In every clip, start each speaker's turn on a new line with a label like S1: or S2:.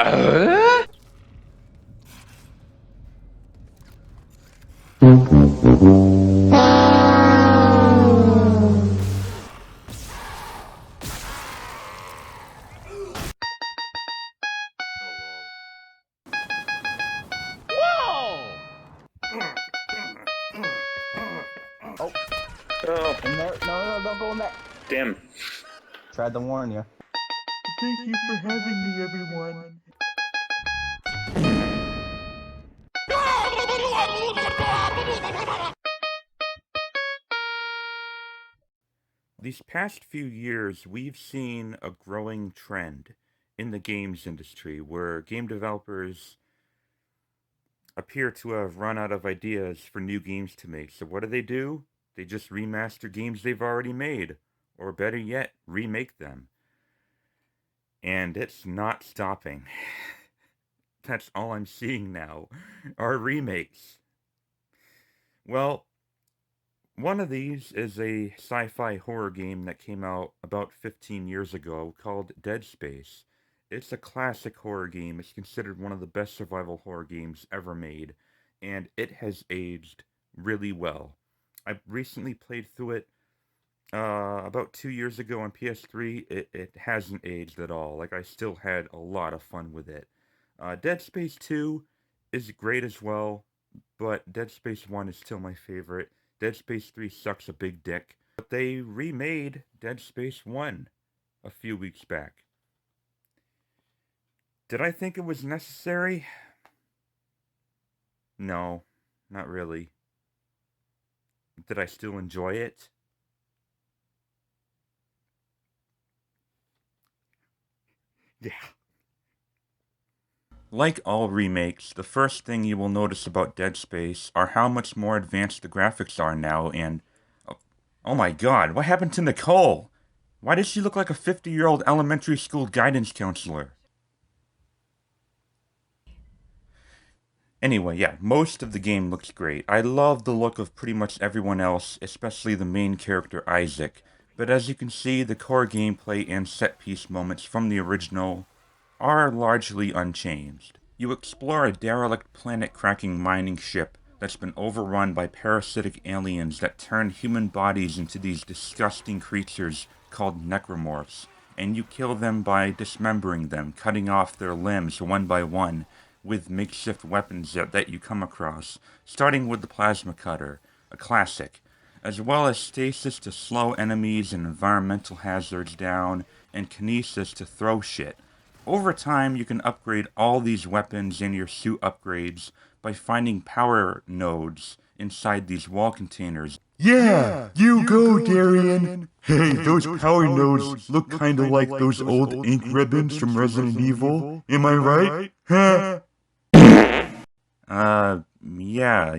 S1: Uh?
S2: Whoa! Oh,
S1: Oh,
S2: in there? No, don't go in there.
S1: damn.
S2: Tried to warn you.
S3: Thank you for having me, everyone. These past few years, we've seen a growing trend in the games industry where game developers appear to have run out of ideas for new games to make. So what do? They just remaster games they've already made, or better yet, remake them. And it's not stopping. That's all I'm seeing now, are remakes. Well, one of these is a sci-fi horror game that came out about 15 years ago called Dead Space. It's a classic horror game. It's considered one of the best survival horror games ever made, and it has aged really well. I recently played through it about 2 years ago on PS3. It hasn't aged at all. Like, I still had a lot of fun with it. Dead Space 2 is great as well, but Dead Space 1 is still my favorite. Dead Space 3 sucks a big dick, but they remade Dead Space 1 a few weeks back. Did I think it was necessary? No, not really. Did I still enjoy it? Yeah. Like all remakes, the first thing you will notice about Dead Space are how much more advanced the graphics are now, and oh my god, what happened to Nicole? Why does she look like a 50-year-old elementary school guidance counselor? Anyway, yeah, most of the game looks great. I love the look of pretty much everyone else, especially the main character Isaac. But as you can see, the core gameplay and set-piece moments from the original are largely unchanged. You explore a derelict planet-cracking mining ship that's been overrun by parasitic aliens that turn human bodies into these disgusting creatures called necromorphs, and you kill them by dismembering them, cutting off their limbs one by one with makeshift weapons that you come across, starting with the plasma cutter, a classic, as well as stasis to slow enemies and environmental hazards down, and kinesis to throw shit. Over time, you can upgrade all these weapons and your suit upgrades by finding power nodes inside these wall containers.
S4: Yeah, you go, Darian. Hey, those power nodes look kinda like those old ink ribbons from Resident Evil. Am I right? Huh?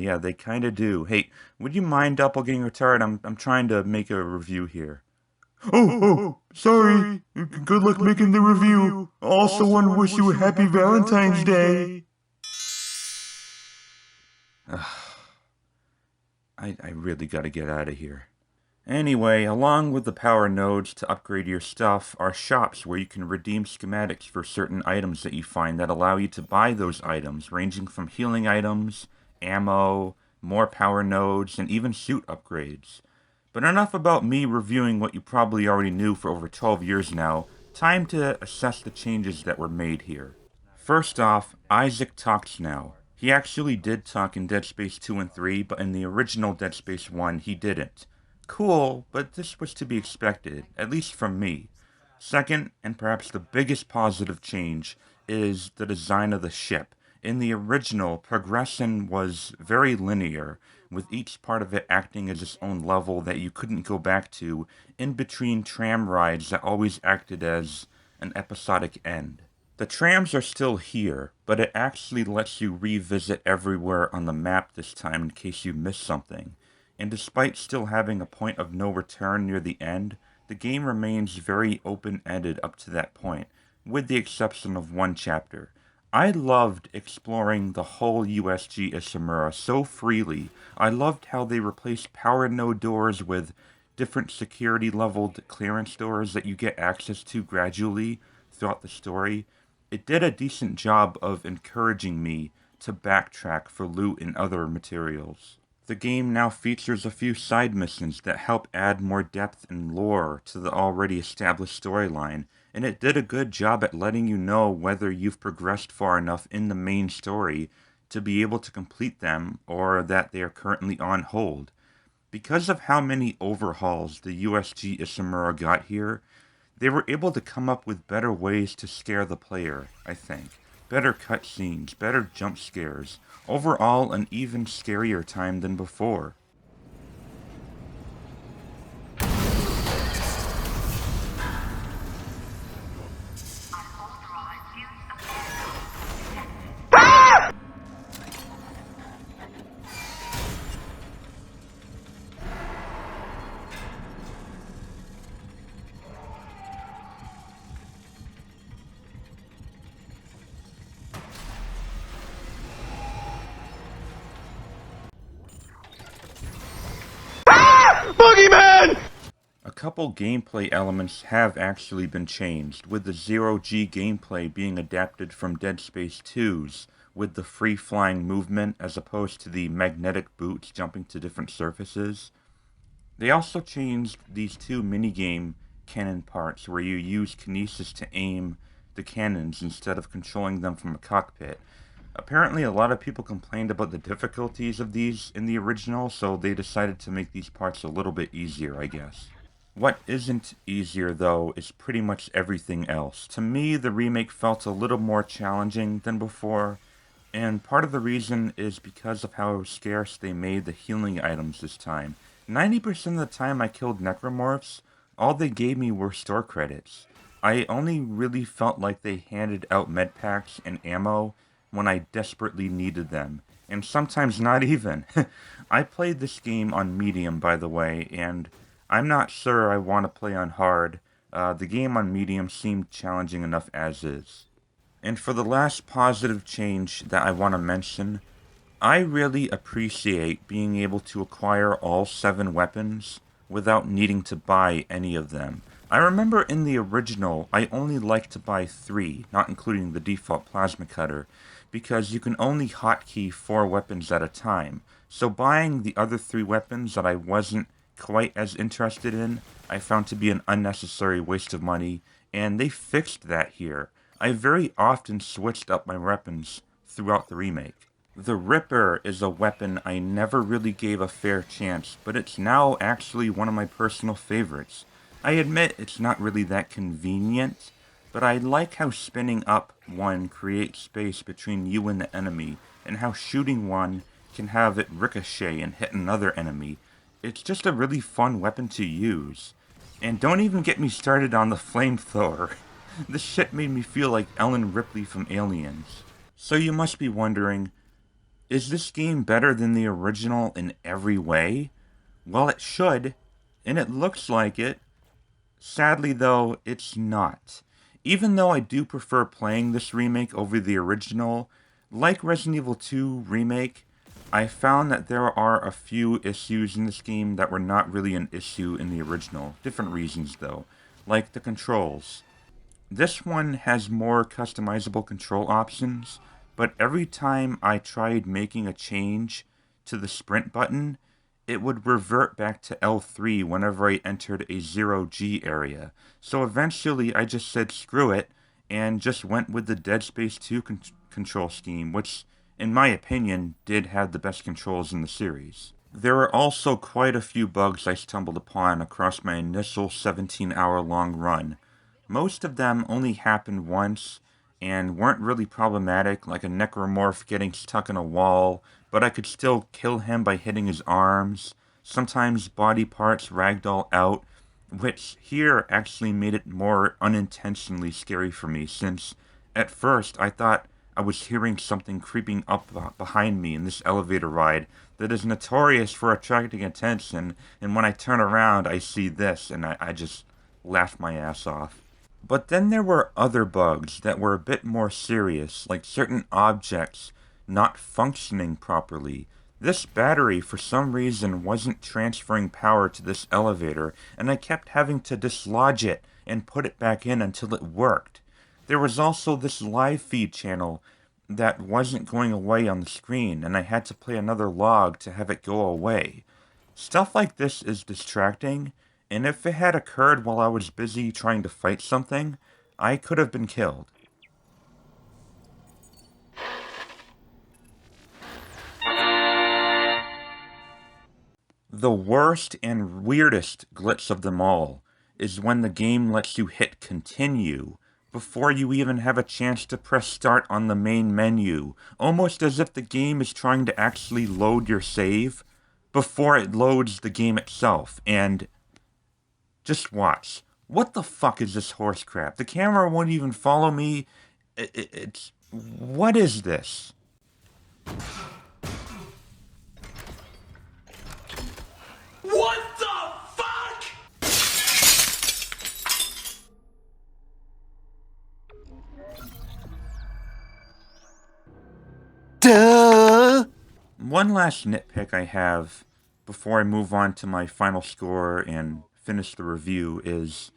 S3: Yeah, they kinda do. Hey, would you mind doppelganger retard? I'm trying to make a review here.
S4: Sorry. Good luck making the review. Also want to wish you a happy Valentine's Day.
S3: I really gotta get out of here. Anyway, along with the power nodes to upgrade your stuff are shops where you can redeem schematics for certain items that you find that allow you to buy those items, ranging from healing items, ammo, more power nodes, and even suit upgrades. But enough about me reviewing what you probably already knew for over 12 years now. Time to assess the changes that were made here. First off, Isaac talks now. He actually did talk in Dead Space 2 and 3, but in the original Dead Space 1, he didn't. Cool, but this was to be expected, at least from me. Second, and perhaps the biggest positive change, is the design of the ship. In the original, progression was very linear, with each part of it acting as its own level that you couldn't go back to in between tram rides that always acted as an episodic end. The trams are still here, but it actually lets you revisit everywhere on the map this time in case you missed something. And despite still having a point of no return near the end, the game remains very open-ended up to that point, with the exception of one chapter. I loved exploring the whole USG Ishimura so freely. I loved how they replaced power node doors with different security leveled clearance doors that you get access to gradually throughout the story. It did a decent job of encouraging me to backtrack for loot and other materials. The game now features a few side missions that help add more depth and lore to the already established storyline, and it did a good job at letting you know whether you've progressed far enough in the main story to be able to complete them or that they are currently on hold. Because of how many overhauls the USG Isomura got here, they were able to come up with better ways to scare the player, I think. Better cutscenes, better jump scares. Overall, an even scarier time than before.
S2: Boogeyman!
S3: A couple gameplay elements have actually been changed, with the Zero-G gameplay being adapted from Dead Space 2's, with the free-flying movement as opposed to the magnetic boots jumping to different surfaces. They also changed these two minigame cannon parts where you use kinesis to aim the cannons instead of controlling them from a cockpit. Apparently, a lot of people complained about the difficulties of these in the original, so they decided to make these parts a little bit easier, I guess. What isn't easier, though, is pretty much everything else. To me, the remake felt a little more challenging than before, and part of the reason is because of how scarce they made the healing items this time. 90% of the time I killed necromorphs, all they gave me were store credits. I only really felt like they handed out medpacks and ammo when I desperately needed them, and sometimes not even. I played this game on medium, by the way, and I'm not sure I want to play on hard. The game on medium seemed challenging enough as is. And for the last positive change that I want to mention, I really appreciate being able to acquire all 7 weapons without needing to buy any of them. I remember in the original, I only liked to buy 3, not including the default plasma cutter, because you can only hotkey 4 weapons at a time. So buying the other 3 weapons that I wasn't quite as interested in, I found to be an unnecessary waste of money, and they fixed that here. I very often switched up my weapons throughout the remake. The Ripper is a weapon I never really gave a fair chance, but it's now actually one of my personal favorites. I admit it's not really that convenient, but I like how spinning up one creates space between you and the enemy, and how shooting one can have it ricochet and hit another enemy. It's just a really fun weapon to use. And don't even get me started on the flamethrower. This shit made me feel like Ellen Ripley from Aliens. So you must be wondering, is this game better than the original in every way? Well, it should, and it looks like it. Sadly, though, it's not. Even though I do prefer playing this remake over the original, like Resident Evil 2 Remake, I found that there are a few issues in this game that were not really an issue in the original. Different reasons, though, like the controls. This one has more customizable control options, but every time I tried making a change to the sprint button, it would revert back to L3 whenever I entered a 0G area. So eventually I just said screw it, and just went with the Dead Space 2 control scheme, which, in my opinion, did have the best controls in the series. There are also quite a few bugs I stumbled upon across my initial 17-hour-long run. Most of them only happened once, and weren't really problematic, like a necromorph getting stuck in a wall, but I could still kill him by hitting his arms. Sometimes body parts ragdoll out, which here actually made it more unintentionally scary for me, since at first I thought I was hearing something creeping up behind me in this elevator ride that is notorious for attracting attention, and when I turn around I see this, and I just laughed my ass off. But then there were other bugs that were a bit more serious, like certain objects not functioning properly. This battery, for some reason, wasn't transferring power to this elevator, and I kept having to dislodge it and put it back in until it worked. There was also this live feed channel that wasn't going away on the screen, and I had to play another log to have it go away. Stuff like this is distracting, and if it had occurred while I was busy trying to fight something, I could have been killed. The worst and weirdest glitch of them all is when the game lets you hit continue before you even have a chance to press start on the main menu, almost as if the game is trying to actually load your save before it loads the game itself. And just watch. What the fuck is this horse crap? The camera won't even follow me. It's. What is this?
S1: What the fuck?
S5: Duh!
S3: One last nitpick I have before I move on to my final score and finish the review is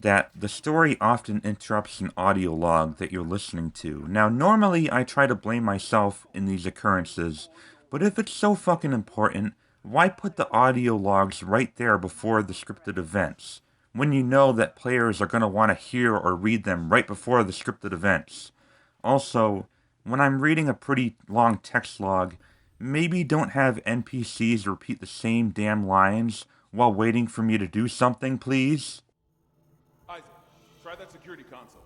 S3: that the story often interrupts an audio log that you're listening to. Now, normally I try to blame myself in these occurrences, but if it's so fucking important, why put the audio logs right there before the scripted events, when you know that players are going to want to hear or read them right before the scripted events? Also, when I'm reading a pretty long text log, maybe don't have NPCs repeat the same damn lines while waiting for me to do something, please?
S1: Isaac, try that security console.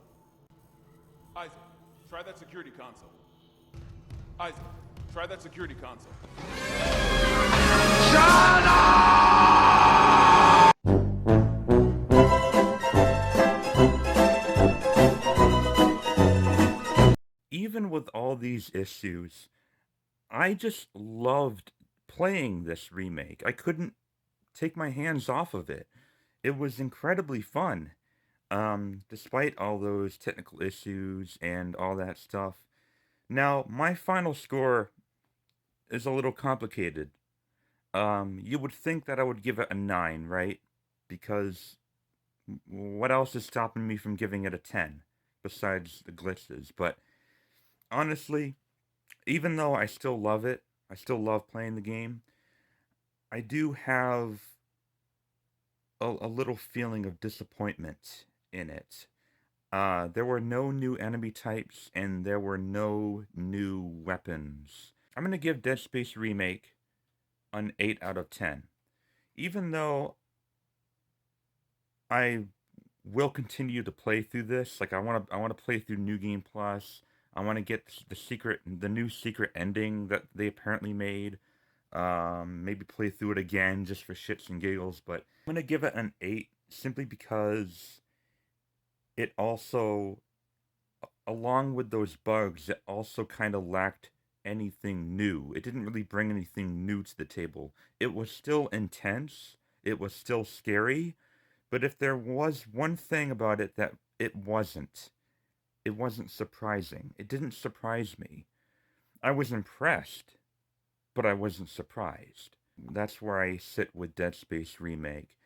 S1: Isaac, try that security console. Isaac, try that security console.
S3: Even with all these issues, I just loved playing this remake. I couldn't take my hands off of it. It was incredibly fun. Despite all those technical issues and all that stuff. Now, my final score is a little complicated. You would think that I would give it a 9, right? Because what else is stopping me from giving it a 10 besides the glitches? But honestly, even though I still love it, I still love playing the game, I do have a little feeling of disappointment in it. There were no new enemy types, and there were no new weapons. I'm gonna give Dead Space Remake an 8 out of 10. Even though I will continue to play through this, like I wanna play through New Game Plus. I wanna get the new secret ending that they apparently made. Maybe play through it again just for shits and giggles, but I'm gonna give it an 8 simply because it also, along with those bugs, it also kind of lacked anything new. It didn't really bring anything new to the table. It was still intense, it was still scary, but if there was one thing about it that it wasn't surprising. It didn't surprise me. I was impressed, but I wasn't surprised. That's where I sit with Dead Space Remake.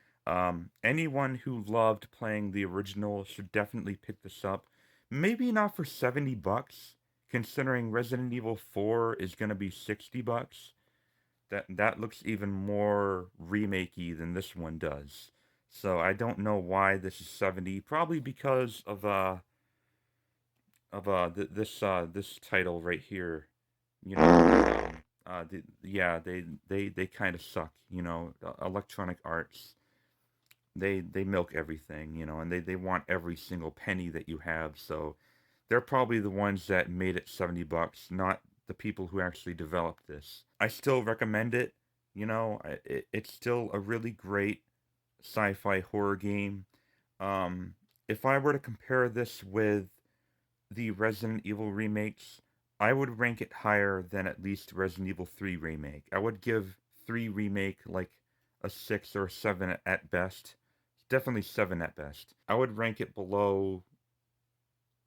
S3: Anyone who loved playing the original should definitely pick this up. Maybe not for $70, considering Resident Evil 4 is gonna be $60. That looks even more remakey than this one does. So I don't know why this is 70. Probably because of this title right here. You know, they kind of suck. You know, Electronic Arts. They milk everything, you know, and they want every single penny that you have. So they're probably the ones that made it $70, not the people who actually developed this. I still recommend it. You know, it's still a really great sci-fi horror game. If I were to compare this with the Resident Evil remakes, I would rank it higher than at least Resident Evil 3 Remake. I would give 3 Remake like a 6 or a 7 at best. Definitely 7 at best. I would rank it below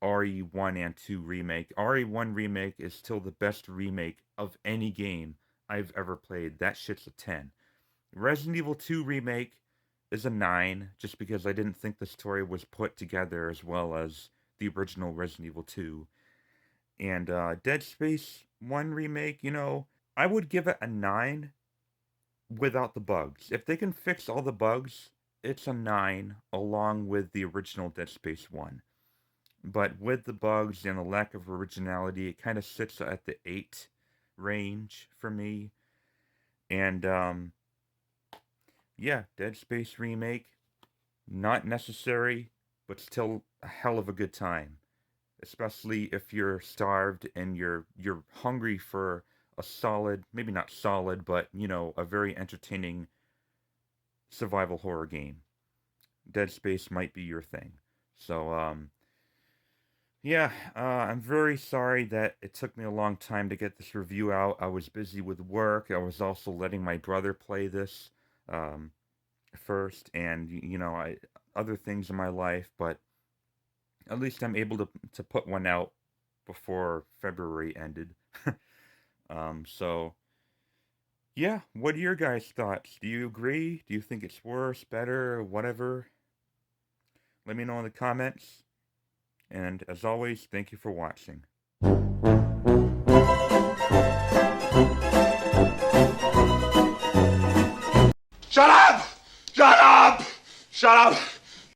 S3: RE1 and 2 Remake. RE1 Remake is still the best remake of any game I've ever played. That shit's a 10. Resident Evil 2 Remake is a 9, just because I didn't think the story was put together as well as the original Resident Evil 2. And Dead Space 1 Remake, you know, I would give it a 9 without the bugs. If they can fix all the bugs, it's a 9 along with the original Dead Space 1. But with the bugs and the lack of originality, it kind of sits at the 8 range for me. And yeah, Dead Space Remake, not necessary, but still a hell of a good time. Especially if you're starved and you're hungry for a solid, maybe not solid, but, you know, a very entertaining survival horror game. Dead Space might be your thing. So, yeah, I'm very sorry that it took me a long time to get this review out. I was busy with work. I was also letting my brother play this first, and, you know, other things in my life, but at least I'm able to put one out before February ended. So, yeah, what are your guys' thoughts? Do you agree? Do you think it's worse, better, whatever? Let me know in the comments. And as always, thank you for watching.
S4: Shut up! Shut up! Shut up!